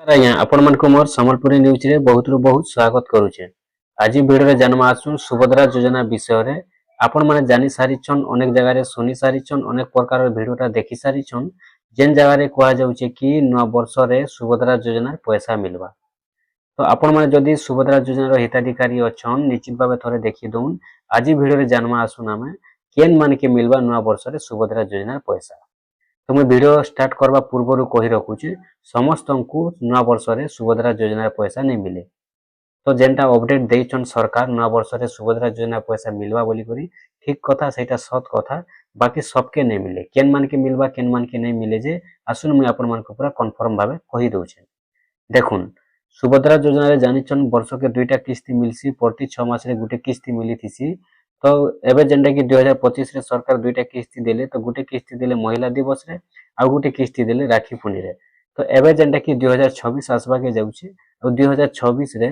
ଆଜ୍ଞା ଆପଣମାନଙ୍କୁ ମୋର ସମ୍ବଲପୁରୀ ନ୍ୟୁଜ ରେ ବହୁତ ସ୍ୱାଗତ କରୁଛେ। ଆଜି ଭିଡ଼ିଓରେ ଜାନମା ଆସୁନ୍ ସୁଭଦ୍ରା ଯୋଜନା ବିଷୟରେ। ଆପଣମାନେ ଜାଣି ସାରିଛନ୍, ଅନେକ ଜାଗାରେ ଶୁଣି ସାରିଛନ୍, ଅନେକ ପ୍ରକାର ଭିଡ଼ିଓଟା ଦେଖି ସାରିଛନ୍ ଯେନ୍ ଜାଗାରେ କୁହାଯାଉଛି କି ନୂଆ ବର୍ଷରେ ସୁଭଦ୍ରା ଯୋଜନାର ପଇସା ମିଲବା। ତ ଆପଣମାନେ ଯଦି ସୁଭଦ୍ରା ଯୋଜନାର ହିତାଧିକାରୀ ଅଛନ୍ ନିଶ୍ଚିତ ଭାବେ ଥରେ ଦେଖି ଦଉନ୍। ଆଜି ଭିଡ଼ିଓରେ ଜାନମା ଆସୁନ୍ ଆମେ କେନ୍ ମାनके ମିଲବା ନୂଆ ବର୍ଷରେ ସୁଭଦ୍ରା ଯୋଜନାର ପଇସା। तो मैं वीडियो स्टार्ट करवा पूर्व कही रखुची समस्त को नवा वर्ष रे सुभद्रा योजना पैसा नहीं मिले। तो जेनटा अपडेट देइछन सरकार नवा वर्ष रे सुभद्रा योजना पैसा मिलवा बोली करी ठीक कथा सेटा सत कथा, बाकी सबके नहीं मिले। केन मान के मिलवा केन मान के नहीं मिले जे आसुन मुई आपन मान को पूरा कन्फर्म भाबे कहि दउछे। देखुन सुभद्रा योजना रे जानिछन वर्ष के दुईटा किस्ती मिलसी, प्रति 6 मास रे गुटे किस्ती मिली थीसी। तो एबे जेनटा कि 2025 रे सरकार दुईटा किस्ती देले, तो गुटे किस्ती देले महिला दिवस रे आ गुटे किस्ती देले राखी पुनी रे। तो एबे जेनटा कि 2026 आसबा के जाउछे और 2026 रे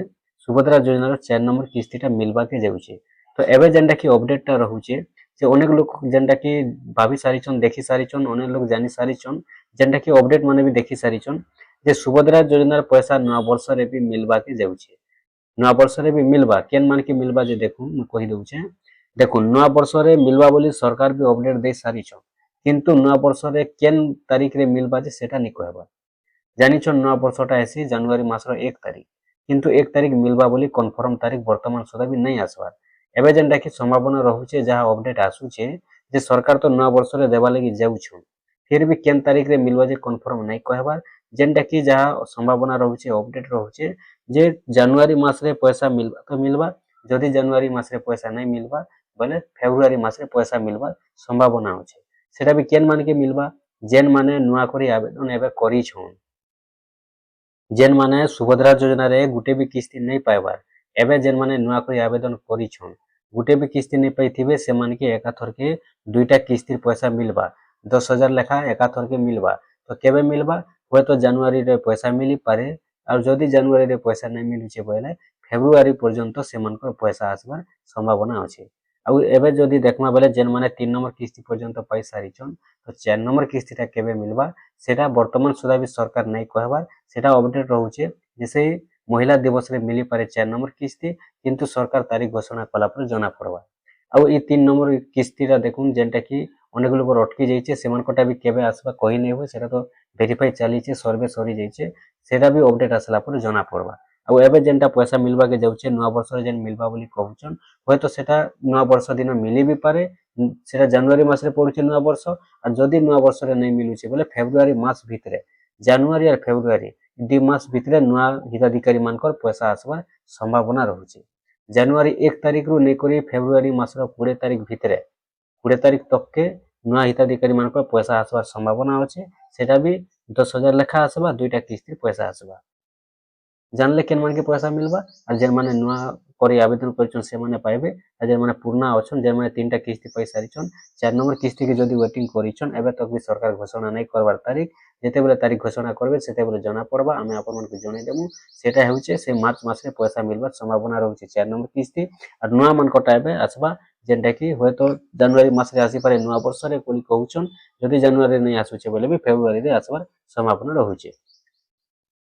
सुभद्रा योजना रो 4 नंबर किस्तीटा मिलबा के जाउछे। तो एबे जेनटा कि अपडेटटा रहुछे जे अनेक लोक जेनटा कि भाबी सारिछन, देखि सारिछन, अनेक लोक जानि सारिछन, जेनटा कि अपडेट माने भी देखि सारिछन जे सुभद्रा योजना पैसा नवा वर्ष रे भी मिलबा के जाउछे। नवा वर्ष रे भी मिलबा केन मान के मिलबा जे देखु मु कहि दउछे। देखो नवा वर्ष रे मिलवा बोली सरकार भी अपडेट दे सारिछ, किंतु नवा वर्ष रे केन तारीख रे मिलबा जे सेटा नि कहबा। जानिछ नवा वर्षटा एसी जनवरी मासर 1 तारीख, किंतु 1 तारीख मिलबा बोली कन्फर्म तारीख वर्तमान सुधा भी नहीं आसबार। एबे जेनटा कि संभावना रहुचे जहा अपडेट आसुचे जे सरकार तो नवा वर्ष रे देबा लागि जाउछु, फिर भी केन तारीख रे मिलबा जे कन्फर्म नहीं कहबार। जेनटा कि जहा संभावना रहुचे अपडेट रहुचे जे जनवरी मास रे पैसा मिलबा तो मिलबा, जदि जनवरी मास रे पैसा नहीं मिलबा बोले फेब्रुआरी मास रे पैसा मिलबा संभावना होचे। सेटा भी केन मान के मिलबा जेन माने नुआ करी आवेदन एबे करी छन, जेन माने सुभद्रा योजना रे गुटे भी किस्ती नहीं पाइबार, एबे जेन माने नुआ करी आवेदन करी छन गुटे भी किस्ती नहीं पाइथिबे से मान के एकाथर के दुईटा किस्ती पैसा मिलबा 10,000 लेखा एकाथर के मिलबा। तो केबे मिलबा होय तो जनवरी रे पैसा मिली पारे, और जदि जनवरी रे पैसा नहीं मिलुचे बोले फेब्रुआरी पर्यंत से मानकर पैसा आसबार संभावना अछि। आउ एबे जदि देखमा बेले जेन माने 3 नंबर किस्ती पर्यंत पाई सारिछन, तो 4 नंबर किस्तीटा केबे मिलबा सेटा वर्तमान सुधा भी सरकार नहीं कहबार। सेटा अपडेट रहुचे जैसे महिला दिवस रे मिली पारे 4 नंबर किस्ती, किंतु सरकार तारीख घोषणा कला पर जना पड़बा। आउ ई 3 नंबर किस्तीटा देखुन जेनटा कि अनेक लोक अटकी जाइछे सेमानकटा भी केबे आसबा कहि नै होय, सेटा तो वेरीफाई चलीछे, सर्वे सरी जाइछे, सेटा भी अपडेट आसला पर जना पड़बा। आउ एबे जेनटा पैसा मिलबा के जाउछे नवा वर्ष रे जेन मिलबा बोली कहउछन होय तो सेटा नवा वर्ष दिन मिली भी पारे। सेटा जनवरी मास रे पड़ुछे नवा वर्ष, और जदि नवा वर्ष रे नहीं मिलुछे बोले फेब्रुआरी मास भितरे, जनवरी और फेब्रुआरी 2 मास भितरे नवा हिताधिकारी मानकर पैसा आसबा संभावना रहुछे। जनवरी 1 तारीख रु नै करी फेब्रुआरी मास रो 20 तारीख भितरे 20 तारीख तक के नवा हिताधिकारी मानकर पैसा आसबार संभावना अछि। सेटा भी 10,000 लेखा आसबा, दुईटा किस्ती पैसा आसबा। जानले केन मान के पैसा मिलबा, और जेन माने नुआ करी आवेदन करछन से माने पाइबे, और जेन माने पुराना अछन जेन माने 3टा किस्ती पाई सारिछन 4 नंबर किस्ती के जदि वेटिंग करिछन एबे तक भी सरकार घोषणा नहीं करबार तारीख, जेते बेले तारीख घोषणा करबे सेते बेले जना पड़बा। आमे आपन मन के जणे देमु सेटा हेउचे से मार्च मास रे पैसा मिलबार संभावना रहुचे 4 नंबर किस्ती, और नुआ मान कटाइबे आसबा जेनटा कि होय तो जनवरी मास रे आसी पारे नुआ वर्ष रे कोली कहउछन, जदि जनवरी नहीं आसुचे बोले भी फेब्रुआरी रे आसबार संभावना रहुचे।